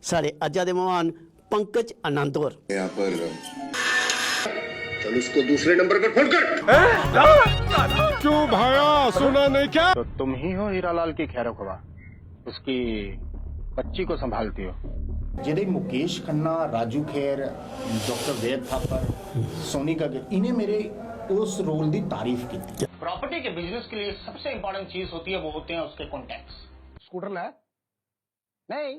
साढ़े अज्जा दे मेहमान पंकज आनंद होर। यहाँ पर चल उसको दूसरे नंबर पर फोन कर। क्यों भाया, सुना नहीं क्या? तो तुम ही हो हीरालाल की खैरखवा, उसकी बच्ची को संभालती हो। जेडे मुकेश खन्ना, राजू खेर, डॉक्टर वेद थापर, सोनिका गिल, इन्हें मेरे उस रोल की तारीफ की। प्रॉपर्टी के बिजनेस के लिए सबसे इंपॉर्टेंट चीज होती है, वो होते हैं उसके कॉन्टैक्ट्स। स्कूटर लाया? नहीं,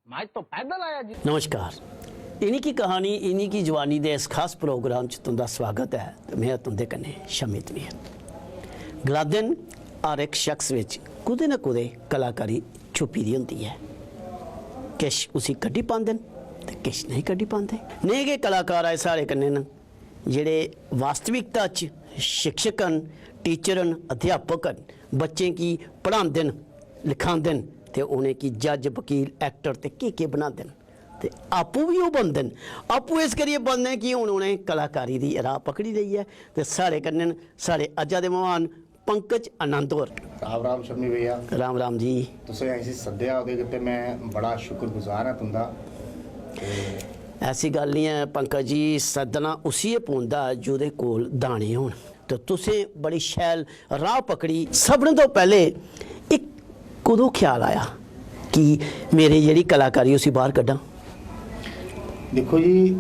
मैं तो पैदल आया जी। नमस्कार, इन्हीं की कहानी इन्हीं की जवानी दे इस खास प्रोग्राम च तुंदा स्वागत है। तो मैं तुंदे कन्नै शमित भी है। गलादन हर एक शख्स विच कुदे ना कुदे कलाकारी छुपी दी होंदी है। किश उसी कड्ढी पांदे ते किश नहीं कड्ढी पांदे। नेह के कलाकार आए साढ़े कन्नै न जेड़े वास्तविकता च शिक्षक न, टीचर न, अध्यापक न, बच्चें की पढ़ांदे न, लिखांदे न ते उन्हें की जज, वकील, एक्टर ते के बनांदे न ते आपू भी वो बनदे न। आपू इस करियै बनदे कि हुण उन्हें कलाकारी दी राह पकड़ी ली है। ते साढ़े कन्नै न साढ़े अज्जा दे मेहमान पंकज आनंद होर। राम राम शम्मी भैया। राम राम जी। तुसें ऐसी सद्देआ ओहदे किते मैं बड़ा शुक्रगुजार हां तुंदा। ऐसी गल नहीं है पंकज जी, सदना उसी पौंदा जोदे कोल दाने होण। तो तुसें बड़ी शैल राह पकड़ी। सबने तो पहले एक कदों ख्याल आया कि मेरी जेह्ड़ी कलाकारी उसी बाहर कड्ढां? देखो जी,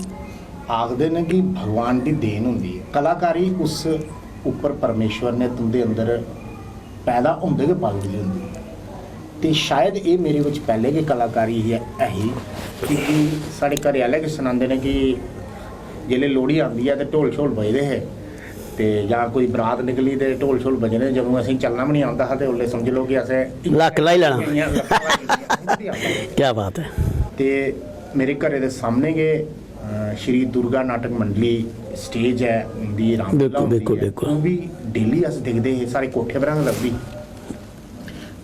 आखदे ने कि भगवान की देन होंदी है कलाकारी, उस उपर परमेश्वर ने तुंदे अंदर पैदा होंदे गै पाई दी होंदी है। ते शायद ये मेरे विच पहले गै कलाकारी है ही, क्योंकि साढ़े घरे आह्ले गै सनांदे ने कि जेल्लै लोहड़ी आंदी है ते ढोल शोल बजदे हे ते जां कोई बरात निकली ते ढोल शोल बजने, जदों असें चलना भी नहीं आंदा हा ते उसलै समझ लो कि असें लक्क लाई लैना। क्या बात है। ते मेरे घरे दे सामने गै श्री दुर्गा नाटक मंडली स्टेज है उनदी रामलीला होंदी है, वो भी डेली अस दिखदे हे, सारे कोठे पर लगदी।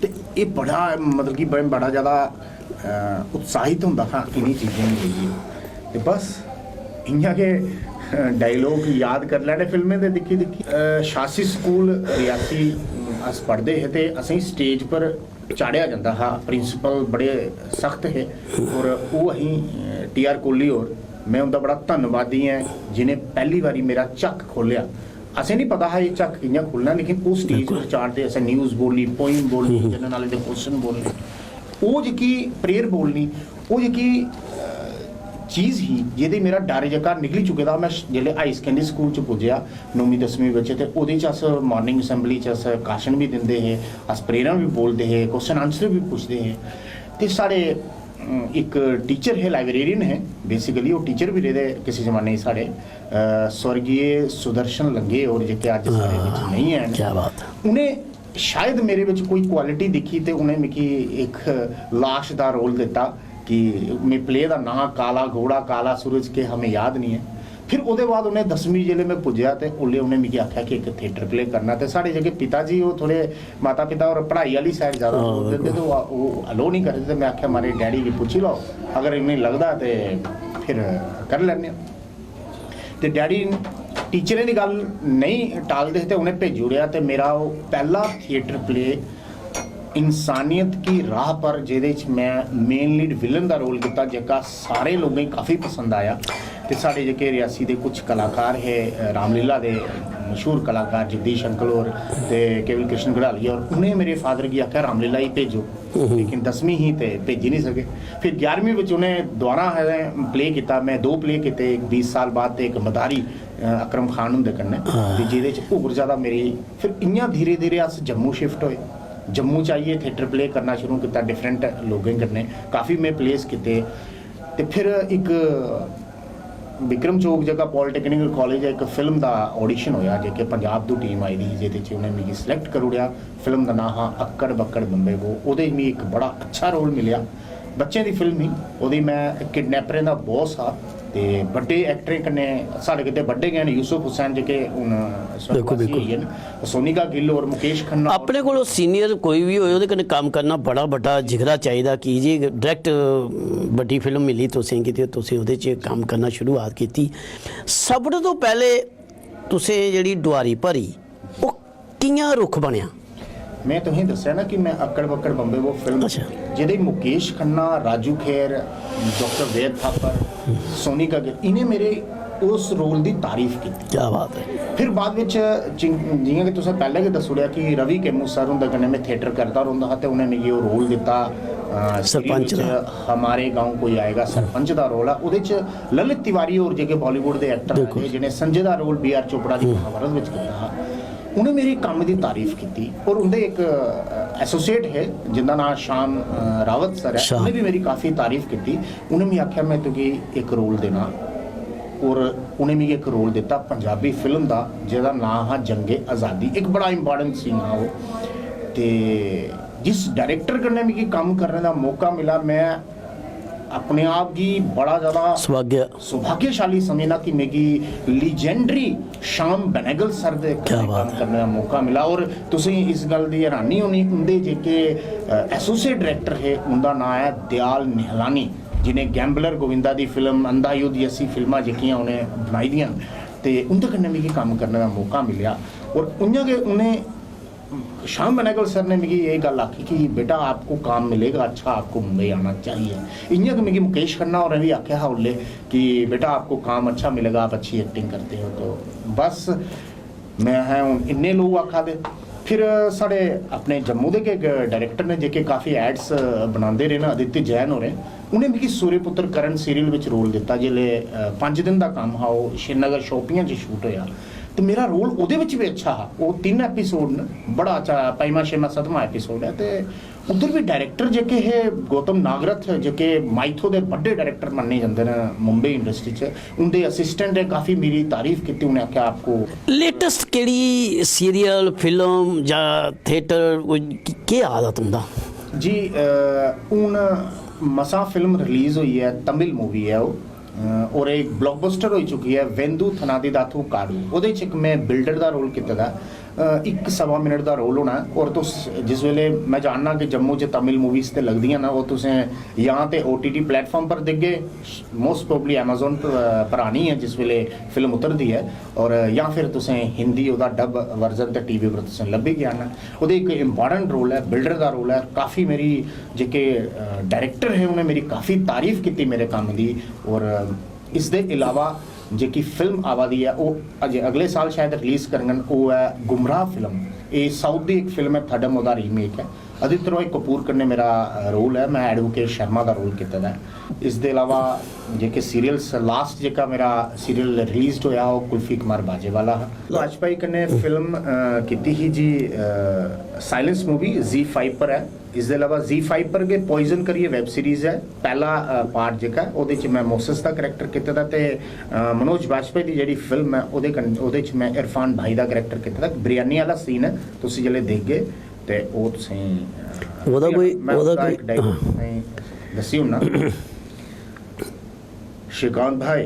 ते ये बड़ा मतलब कि बड़ा ज़्यादा उत्साहित होंदा हा इन्हीं चीज़ें गी लेइयै। ते बस इ'यां गै डायलॉग याद कर लैने फिल्में दे दिक्खी दिक्खी। शासी स्कूल रियासी अस पढ़दे हे ते असें स्टेज पर चाढ़ेआ जंदा हा। प्रिंसिपल बड़े सख्त हे और ओह् अहीं टी आर कोहली होर, मैं उनका बड़ा धन्नवादी ऐं जिन्हें पहली बारी मेरा झक्क खोलिया। असें नहीं पता हा ये झक्क कि'यां खुलना, लेकिन वो स्टेज पर चाढ़दे असें न्यूज़ बोलनी, पोइम बोलनी, जनरल नॉलेज दे क्वेश्चन बोलने, वो जेह्की प्रेयर बोलनी, वो जेह्की चीज़ ही जेह्दे मेरा डर जेह्का निकली चुके दा। मैं जेल्लै हाई सकैंडरी स्कूल च पुज्जेआ 9वीं 10वीं बिच, ते ओह्दे च अस मार्निंग असैंबली च अस भाशन भी दिंदे हे, अस प्रेयरां भी बोलदे हे, क्वेश्चन आंसर भी पुछदे हे। ते साढ़े एक टीचर है, लाइब्रेरियन है बेसिकली, वो टीचर भी रेह्दे किसी जमाने साढ़े स्वर्गीय सुदर्शन लंगे और जेह्के अज्ज साढ़े बिच नहीं हैन। क्या बात है। उ'नें शायद मेरे बिच कोई क्वालिटी दिक्खी ते उ'नें मिगी एक लाश दा रोल दित्ता कि मैं प्ले दा नां काला घोड़ा काला सूरज के हमें याद नहीं है। फिर ओहदे बाद उन्हें 10वीं जिले में पुज्जेआ ते उल्ले उन्हें मिगी आख्या कि एक थिएटर प्ले करना। ते साढ़े जेह्के पिता जी वो थोड़े माता पिता और पढ़ाई वाली साइड ज़्यादा बोलदे ते वो अलो नहीं करदे। मैं आख्या मारे डैडी गी पुच्छी लओ, अगर इन्हें लगदा ते फिर कर लैने। ते डैडी टीचरें दी गल नहीं टालदे ते उन्हें भेजी ओड़ेआ। ते मेरा वो पहला थिएटर प्ले इंसानियत की राह पर, जेह्दे च मैं मेन लीड विलन दा रोल कीता, जेह्का सारे लोगों गी काफ़ी पसंद आया। ते साढ़े जेह्के रियासी दे कुछ कलाकार हे, रामलीला दे मशहूर कलाकार जगदीश अंकल होर ते केवल कृष्ण गढ़ालिया होर, उ'नें मेरे फादर गी आखेआ रामलीला ही भेजो, लेकिन 10वीं ही ते भेजी नहीं सके। फिर 11वीं बिच उ'नें दोबारा प्ले कीता। मैं 2 प्ले कीते, एक 20 साल बाद ते एक मदारी अकरम खान हुंदे कन्नै, ते जेह्दे च होर ज़्यादा मेरी। फिर इ'यां धीरे धीरे अस जम्मू शिफ्ट होए। जम्मू च आइए थिएटर प्ले करना शुरू किया डिफरेंट लोगों कन्नै, काफ़ी मैं प्लेस किते। ते फिर एक विक्रम चौक जगह पॉलीटैक्निकल कॉलेज एक फिल्म का ऑडिशन होया, जेके पंजाब तो टीम आई थी, जेह्दे च उन्हें मिगी सिलेक्ट कर ओड़ेआ। फिल्म का नाम हा अक्कड़ बक्कड़ बंबे वो। ओहदे च मिगी एक बड़ा अच्छा रोल मिलिया। बच्चें की फिल्म ही, ओहदी मैं किडनैपरें का बॉस हा। ते बड़े एक्टरें कन्नै साढ़े किते बड्डे गए न, यूसुफ हुसैन जेह्के हून स्वर्गवासी होई गे न, सोनिका गिल और मुकेश खन्ना। अपने को सीनियर कोई भी होए ओहदे कन्नै कम्म करना बड़ा बड्डा जिगरा चाहिदा कि जी डायरैक्ट बड्डी फिल्म मिली तुसें कि तुसें ओहदे च कम्म करना शुरुआत कीती। सब तो पहले तुसें जेह्ड़ी डुआरी भरी ओह् कि'यां रुख बनेआ? मैं तुहें दस्या ना कि मैं अक्कड़ बक्कड़ बम्बे वो फिल्म अच्छा। ਜਿਹਦੇ मुकेश खन्ना, राजू खेर, डॉक्टर वेद थापर, सोनी कगिल इन्हें मेरे उस रोल की तारीफ की। क्या बात है। फिर बाद ਵਿੱਚ जियां कि तुसें पहले गै दस्सुड़िया कि रवि केमू सर हुंदे कन्नै मैं थिएटर करदा रौंदा हा ते उन्हें मिगी वो रोल दिता सरपंच दा। हमारे गांव कोई आएगा सरपंच दा रोल है ਉਹਦੇ ਚ ललित तिवारी और जेके बॉलीवुड ਦੇ एक्टर बिल्कुल। है जिन्हें संजय दा रोल बी आर चोपड़ा ਦੀ महाभारत ਵਿੱਚ ਕੀਤਾ उन्हें मेरी काम की तारीफ की और उनके एक एसोसिएट है जिनका नाम शाम रावत सर है शाम। उन्हें भी मेरी काफ़ी तारीफ की उन्हें मैं आख्या मैं तुझे एक रोल देना और उन्हें मिगी एक रोल दिता पंजाबी फिल्म का जिसका नाम है जंगे आज़ादी एक बड़ा इंपॉर्टेंट सीन है वो ते जिस डायरेक्टर कन्नै मिगी काम करने का मौका मिला मैं अपने आप की बड़ा ज़्यादा सौभाग्यशाली समझना कि मेरी लीजेंडरी शाम बेनेगल सर दे क्या काम बात है। करने का मौका मिला और तुसी इस गल दी हैरानी होनी उनके जेके एसोसिएट डायरेक्टर है उनका नाम है दयाल निहलानी जिन्हें गैम्बलर गोविंदा दी फिल्म अंधा युद्ध जैसी फिल्मां जेकियां उन्हें बनाई दियां ते उनके कन्नै मिगी काम करने का मौका मिला और उन्हें के उन्हें शाम बेनेगल सर ने मुझे ये गल आखी कि बेटा आपको काम मिलेगा अच्छा आपको मुंबई आना चाहिए इयां कि मुझे मुकेश खन्ना और भी आख्या हा उल्ले कि बेटा आपको काम अच्छा मिलेगा आप अच्छी एक्टिंग करते हो तो बस मैं है इन्ने लोग आखा दे फिर साढ़े अपने जम्मू के डायरेक्टर ने जेके काफ़ी एड्स बनाते रहे ना आदित्य जैन होरें उन्हें मिगी सूर्यपुत्र करण सीरियल में रोल दिता जिसले 5 दिन का काम हा वो श्रीनगर शोपियां च शूट होया तो मेरा रोल ਉਹਦੇ ਵਿੱਚ भी अच्छा हा वो 3 एपीसोड ने बड़ा अच्छा 5वां 6वां 7वां एपीसोड है तो उधर भी डायरेक्टर जेके है गौतम नागरथ जेके माइथो के बड़े डायरेक्टर मन्ने जाते हैं मुंबई इंडस्ट्री च उनके असिस्टेंट है काफ़ी मेरी तारीफ की उन्हें आख्या आपको लेटेस्ट केड़ी सीरियल फिल्म या थिएटर के आदत हुंदा जी हूँ मसा फिल्म रिलीज हुई है तमिल मूवी है वो और एक ब्लॉकबस्टर हो चुकी है वेंदू थनादी दाथू काड़ू ਉਹਦੇ ਚ ਇੱਕ मैं बिल्डर ਦਾ रोल ਕੀਤਾ ਦਾ 1-1.25 मिनट का रोल होना और तुस जिस वेले मैं जानना कि जम्मू च तमिल मूवीज ते लगदियां ना वो तुसें यहाँ ते OTT प्लेटफॉर्म पर दिखगे मोस्ट प्रोबली अमेजोन पर आनी है जिस वेले फिल्म उतरदी है और या फिर तुसें हिंदी ओदा डब वर्जन ते टीवी पर तुसें लब्भी गया ना ਉਹਦੇ एक इंपॉर्टेंट रोल है बिल्डर का रोल है काफ़ी मेरी जेके डायरेक्टर है उन्हें मेरी काफ़ी तारीफ की मेरे काम की और इस दे अलावा जेकी फिल्म आवादी है वो अजे अगले साल शायद रिलीज करन वो है गुमराह फिल्म ये साउथ की एक फिल्म है थडम ओदा रीमेक है आदित्य रॉय कपूर कन्नै मेरा रोल है मैं एडवोकेट शर्मा का रोल किया है इस दे अलावा जेके सीरियल्स लास्ट जेका मेरा सीरियल रिलीज होया वो कुल्फी कुमार बाजेवाला वाजपेयी कन्नै फिल्म की ही जी साइलेंस मूवी Z5 पर है इस दे अलावा Z5 पर के पॉइजन करिए वेब सीरीज है पहला पार्ट जेका ਉਹਦੇ ਚ मैं मोसेस का करैक्टर किया था ते मनोज वाजपेयी की ਜਿਹੜੀ फिल्म है ਉਹਦੇ ਚ मैं इरफान भाई का करैक्टर किया था बिरयानी वाला सीन है ਤੁਸੀਂ ਜਿਹੜੇ देख गए ਤੇ ਉਹ ਤੁਸੀਂ ਉਹਦਾ ਕੋਈ दसी हूं ना श्रीकांत भाई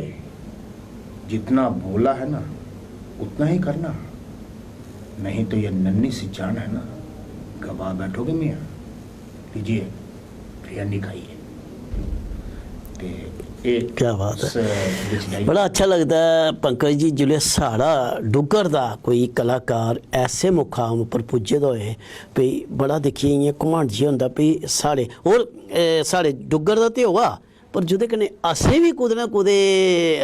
जितना बोला है ना उतना ही करना नहीं तो ये नन्ही सी जान है ना गवा बैठोगे मियाँ लीजिए बिरयानी खाइए क्या बात है बड़ा अच्छा लगता है पंकज जी जिले साड़ा डुगर दा कोई कलाकार ऐसे मुकाम पर पुज्जे दा होए भई बड़ा दिक्खिए इ'यां घुमंड जी होंदा भई साढ़े और साढ़े डुगर दा ते होआ पर जुदे कन्नै असें भी कुदै ना कुदै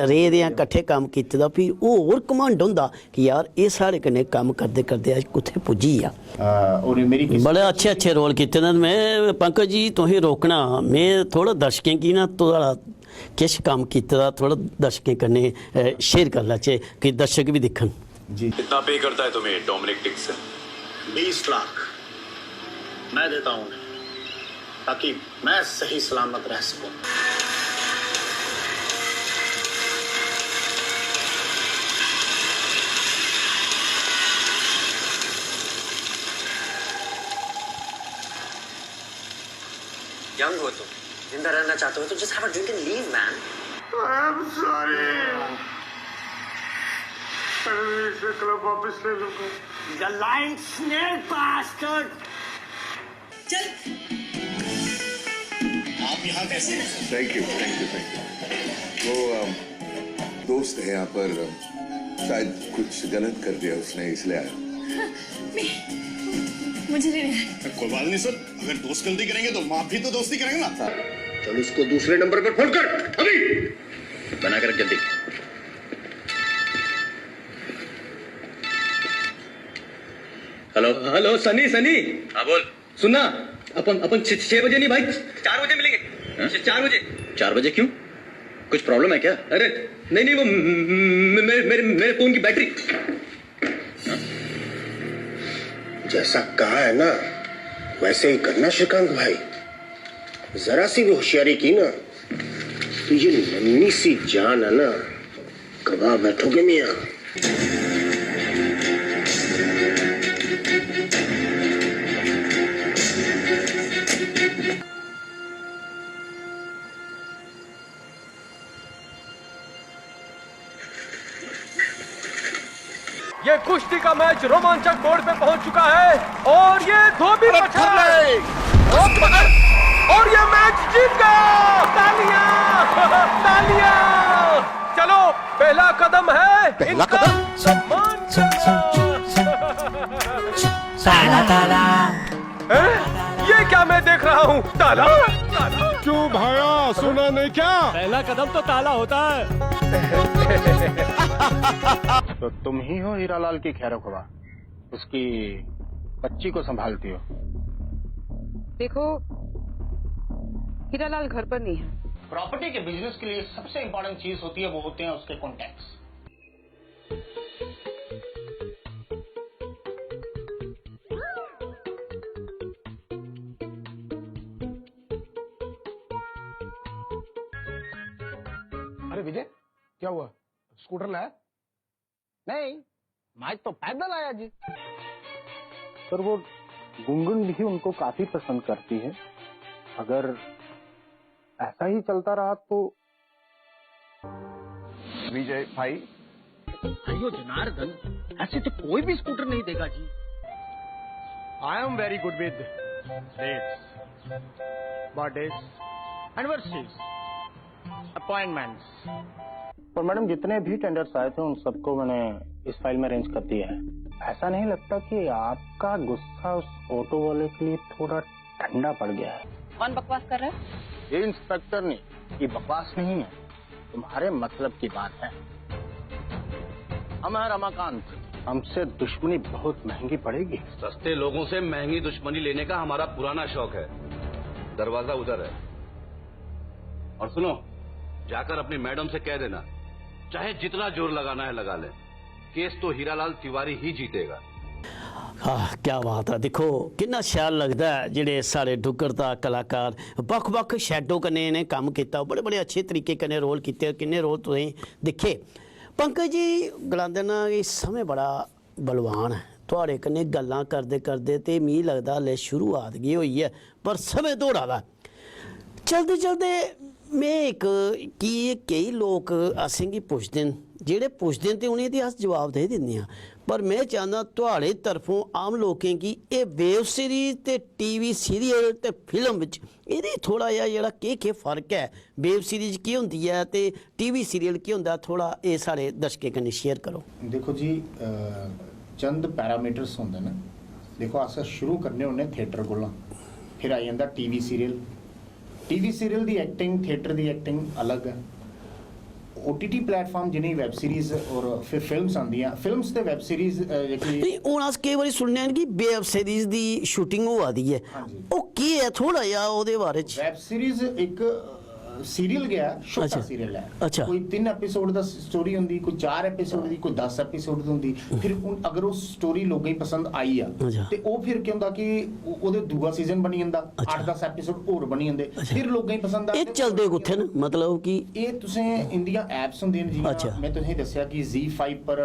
रेह् दे आं कट्ठे कम्म कीते दा फ्ही होर घमंड होंदा कि यार एह् साढ़े कन्नै कम्म करदे करदे अज्ज कुत्थै पुज्जी आ और मेरी बड़े अच्छे अच्छे रोल कीते न मैं पंकज जी तुसें रोकना मैं थोड़ा दर्शकें गी ना थोड़ा किश कम्म कीते दा थोड़ा दर्शकें कन्नै शेयर कर लैचे कि दर्शक भी दिक्खन जी कितना पे करता है तुम्हें डोमिनिक डिक्सन 20 लाख मैं देता हूँ ताकि मैं सही सलामत रह सकूं यंग हो तुम जिंदा रहना चाहते हो तो just have a drink and leave man I'm sorry. अरे इसे क्लब वापस ले लूंगा The lying snake bastard! आप यहाँ कैसे हैं? थैंक यू वो दोस्त है यहाँ पर शायद कुछ गलत कर दिया उसने इसलिए आया मुझे नहीं है। कोई बात नहीं सर, अगर दोस्त गलती करेंगे तो माफ भी तो दोस्ती करेंगे ना। चल उसको दूसरे नंबर पर फोन कर अभी। बना कर जल्दी। हेलो हेलो सनी सनी, हाँ बोल। सुनना, अपन 6 बजे नहीं भाई, 4 बजे मिलेंगे। 4 बजे। 4 बजे क्यों? कुछ प्रॉब्लम है क्या? अरे नहीं वो मेरे फोन की बैटरी। जैसा कहा है ना वैसे ही करना श्रीकांत भाई। जरा सी भी होशियारी की ना तो ये नन्ही सी जान है ना, कबाब बैठोगे मियाँ। ये कुश्ती का मैच रोमांचक मोड़ पे पहुंच चुका है और ये धोबी पछाड़ और ये मैच जीत गया। तालियां तालियां। चलो पहला कदम है इनका सम्मान करना। ये क्या मैं देख रहा हूँ? ताला ताला। क्यों भाया, सुना नहीं क्या? पहला कदम तो ताला होता है। तो तुम ही हो हीरालाल की खैरखुदा, उसकी बच्ची को संभालती हो। देखो, हीरालाल घर पर नहीं है। प्रॉपर्टी के बिजनेस के लिए सबसे इंपॉर्टेंट चीज होती है, वो होते हैं उसके कॉन्टैक्ट्स। अरे विजय, क्या हुआ? स्कूटर लाया? नहीं, मैं तो पैदल आया जी। पर वो गुनगुन भी उनको काफी पसंद करती है। अगर ऐसा ही चलता रहा तो विजय भाई। अयो जनार्दन, ऐसे तो कोई भी स्कूटर नहीं देगा जी। I am very good with dates, birthdays, anniversaries, appointments. पर मैडम, जितने भी टेंडर्स आए थे उन सबको मैंने इस फाइल में अरेंज कर दिया है। ऐसा नहीं लगता कि आपका गुस्सा उस ऑटो वाले के लिए थोड़ा ठंडा पड़ गया है? कौन बकवास कर रहा है? ये इंस्पेक्टर ने, ये बकवास नहीं है, तुम्हारे मतलब की बात है। हम हैं रमाकांत, हमसे दुश्मनी बहुत महंगी पड़ेगी। सस्ते लोगों से महंगी दुश्मनी लेने का हमारा पुराना शौक है। दरवाजा उधर है। और सुनो, जाकर अपनी मैडम से कह देना, चाहे जितना जोर लगाना है लगा ले, केस तो हीरालाल तिवारी ही जीतेगा। हाँ, क्या बात है। देखो कितना शैल लगता है जेडे सारे डुगरदा कलाकार बख बख शैडो कन्नै इन्हें काम किया, बड़े बड़े अच्छे तरीके कन्नै रोल किए। किन्ने रोल तुसें दिखे? पंकज जी गलांदे ना कि समय बड़ा बलवान है। थोड़े कन्नै गल्लां करदे करदे ते मिगी लगदा हले शुरुआत गै होई है, पर समय दौड़ा दा। चलदे चलदे में एक कि कई लोग असेंगी पुछदे न, जेह्ड़े पुछदे न ते उ'नें गी अस जवाब दे दिंदे आं। पर मैं चाहना थोड़े तरफों आम लोकें गी एह् वेब सीरीज ते टीवी सीरियल ते फिल्म बिच एह्दे थोड़ा जिहा जेह्ड़ा केह् फर्क है, वेब सीरीज केह् होंदी है ते टीवी सीरियल केह् होंदा, थोड़ा एह् साढ़े दर्शकें कन्नै शेयर करो। देखो जी, चंद पैरामीटर्स होंदे न। देखो, अस शुरू करने होन्ने थिएटर कोला, फिर आई जंदा टीवी सीरियल। टीवी सीरियल दी एक्टिंग, थिएटर दी एक्टिंग अलग है। ओटीटी प्लेटफॉर्म जिन्हें वेब सीरीज और फिर फिल्म्स आंदियां, फिल्म्स ते वेब सीरीज नहीं हूँ अस केई बारी सुनने कि वेब सीरीज दी शूटिंग होआ दी है, ओह् केह् है थोड़ा जिहा ओह्दे बारे च? वेब सीरीज एक सीरियल गया, छोटा सीरियल है। अच्छा। कोई 3 एपिसोड दा स्टोरी होंदी, कोई 4 एपिसोड दी, कोई 10 एपिसोड दी होंदी। फिर अगर वो स्टोरी लोगों गी पसंद आई आ ते ओ फिर क्या होंदा कि ओदे दूआ सीजन बनी जंदा, 8-10 एपिसोड और बनी जंदे, फिर लोगों गी पसंद आ। एह् चलदे कुत्थे न? मतलब कि एह् तुसें इंदियां ऐप्स होंदियां न, जि'यां मैं तुसें दस्सेआ कि Z5 पर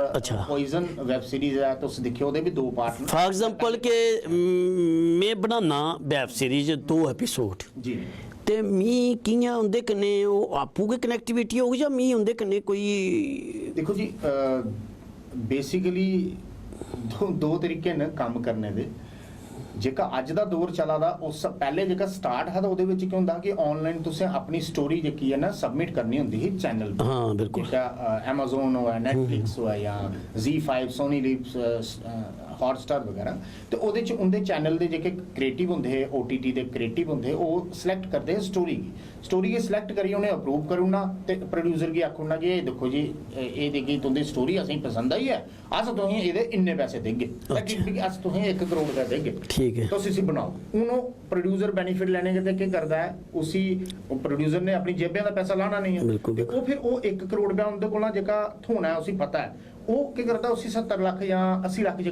पॉइजन वेब सीरीज है, तुस दिक्खियो, ओदे भी 2 पार्ट न। फॉर एग्जांपल के मैं बनाना वेब सीरीज 2 एपिसोड जी, ते मी कि'यां उं'दे कन्नै ओह् आपूं गै कनैक्टिविटी होग जां मी उं'दे कन्नै कोई? देखो जी, बेसिकली दो तरीके न कम्म करने दे। जेका अज दा दौर चला दा, उस पहले जेका स्टार्ट हा, ओहदे विच केह् होंदा कि ऑनलाइन तुसें अपनी स्टोरी जेकी है ना सबमिट करनी होंदी ही चैनल पर। हाँ बिल्कुल। जेका Amazon होऐ, Netflix होऐ या Z5, सोनी लिव हॉटस्टार वगैरह तो ਉਹਦੇ ਚ ਉਹਦੇ ਚੈਨਲ ਦੇ ਜਿਹੜੇ ਕ੍ਰੀਏਟਿਵ ਹੁੰਦੇ ਹੈ OTT ਦੇ ਕ੍ਰੀਏਟਿਵ ਹੁੰਦੇ ਉਹ ਸਿਲੈਕਟ ਕਰਦੇ ਸਟੋਰੀ ਕੀ ਸਿਲੈਕਟ ਕਰੀ ਉਹਨੇ ਅਪਰੂਵ ਕਰੂਣਾ ਤੇ ਪ੍ਰੋਡਿਊਸਰ ਕੀ ਆਖੂਣਾ ਜੀ ਇਹ ਦੇਖੋ ਜੀ ਇਹ ਦੇਖੀ ਤੁਹਾਡੀ ਸਟੋਰੀ ਅਸੀਂ ਪਸੰਦ ਆਈ ਹੈ ਅਸ ਤੁਸੀਂ ਇਹਦੇ ਇੰਨੇ ਪੈਸੇ ਦੇਗੇ ਅਸ ਤੁਸੀਂ 1 ਕਰੋੜ ਦਾ ਦੇਗੇ ਠੀਕ ਹੈ ਤੁਸੀਂ ਬਣਾਓ ਉਹਨੂੰ ਪ੍ਰੋਡਿਊਸਰ ਬੈਨੀਫਿਟ ਲੈਣੇ ਤੇ ਕੀ ਕਰਦਾ ਹੈ ਉसी ਪ੍ਰੋਡਿਊਸਰ ਨੇ ਆਪਣੀ ਜੇਬਾਂ ਦਾ ਪੈਸਾ ਲਾਣਾ ਨਹੀਂ ਹੈ ਉਹ ਫਿਰ ਉਹ 1 ਕਰੋੜ ਰੁਪਇਆ ਉਹਦੇ ਕੋਲ ਜਿਹੜਾ ਹੋਣਾ ਹੈ ਉਸੇ ਪਤਾ ਹੈ ਉਹ ਕੀ ਕਰਦਾ ਉਸੇ 70 ਲੱਖ ਜਾਂ 80 ਲੱਖ ਚ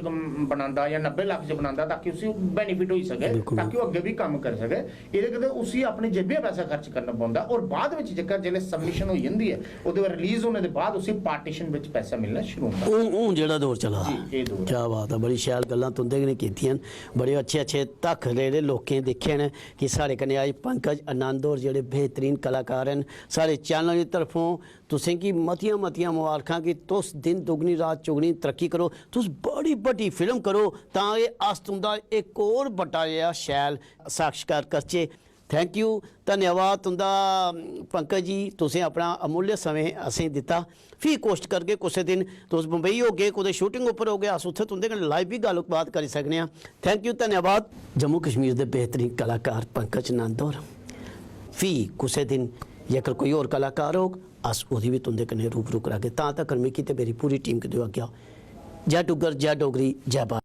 ਬਣਾਉਂਦਾ ਜਾਂ 90 ਲੱਖ ਚ ਬਣਾਉਂਦਾ ਤਾਂ ਕਿ ਉਸੇ ਬੈਨੀਫਿਟ ਹੋਈ ਸਕੇ ਤਾਂ ਕਿ ਉਹ ਅੱਗੇ ਵੀ ਕੰਮ ਕਰ ਸਕੇ ਇਹਦੇ ਕਦੇ ਉਸੇ ਆਪਣੇ ਜੇਬੇ ਪੈਸਾ ਖਰਚ ਕਰਨਾ ਪੈਂਦਾ ਔਰ ਬਾਅਦ ਵਿੱਚ ਜੇਕਰ ਜਿਹੜੇ ਸਬਮਿਸ਼ਨ ਹੋ ਜਾਂਦੀ ਹੈ ਉਹਦੇ ਬਾਅਦ ਰਿਲੀਜ਼ ਹੋਣੇ ਦੇ ਬਾਅਦ ਉਸੇ ਪਾਰਟੀਸ਼ਨ ਵਿੱਚ ਪੈਸਾ ਮਿਲਣਾ ਸ਼ੁਰੂ ਹੁੰਦਾ ਉਹ ਜਿਹੜਾ ਦੌਰ ਚਲਾ ਇਹ ਦੌਰ ਕੀ ਬਾਤ ਹੈ ਬੜੀ ਸ਼ੈਲ ਗੱਲਾਂ ਤੁੰਦੇ ਨੇ ਕੀਤੀਆਂ ਬੜੇ ਅੱਛੇ ਤੱਕ ਜਿਹੜੇ ਲੋਕਾਂ ਦੇਖੇ ਨੇ ਕਿ ਸਾਡੇ ਕਨੇ ਅੱਜ ਪੰਕਜ ਆਨੰਦ ਔਰ ਜਿਹੜੇ ਬਿਹਤਰੀਨ ਕਲਾਕਾਰ ਹਨ ਸਾਡੇ ਚੈਨਲ ਦੀ ਤਰਫੋਂ ਤੁਸੀਂ ਕੀ ਮਤੀਆਂ ਮੁਬਾਰਕਾਂ ਕਿ ਤੁਸ ਦਿਨ ਦੁਗਣੀ ਰਾਤ ਚੌਗਣੀ ਤਰੱਕੀ ਕਰੋ ਤੁਸ ਬੜੀ ਵੱਡੀ ਫਿਲਮ ਕਰੋ ਤਾਂ ਇਹ ਅਸ ਤੁੰਦਾ ਇੱਕ ਹੋਰ ਵੱਡਾ ਜਿਹਾ ਸ਼ੈਲ ਸਾਖਸ਼ਕਾਰ ਕਰਚੇ ਥੈਂਕ ਯੂ ਧੰਨਵਾਦ ਤੁੰਦਾ ਪੰਕਜ ਜੀ ਤੁਸੀਂ ਆਪਣਾ ਅਮੁੱਲੇ ਸਮੇਂ ਅਸੀਂ ਦਿੱਤਾ ਫਿਰ ਕੋਸ਼ਿਸ਼ ਕਰਕੇ ਕਿਸੇ ਦਿਨ ਤੁਸੀਂ ਮੁੰਬਈ ਹੋ ਗਏ ਕੋਈ ਸ਼ੂਟਿੰਗ ਉੱਪਰ ਹੋ ਗਿਆ ਅਸ ਉੱਥੇ ਤੁੰਦੇ ਨਾਲ ਲਾਈਵ ਵੀ ਗੱਲਬਾਤ ਕਰ ਸਕਦੇ ਹਾਂ ਥੈਂਕ ਯੂ ਧੰਨਵਾਦ ਜੰਮੂ ਕਸ਼ਮੀਰ ਦੇ ਬਿਹਤਰੀਨ ਕਲਾਕਾਰ ਪੰਕਜ ਆਨੰਦ ਔਰ ਫਿਰ ਕਿਸੇ ਦਿਨ ਜੇਕਰ ਕੋਈ ਹੋਰ ਕਲਾਕਾਰ ਹੋ अस वो भी तुंदे कन्नै रूबरू करागे तां तक मिकी ते मेरी पूरी टीम के दुआ क्या जय डुग्गर जय डोगरी जय भारत।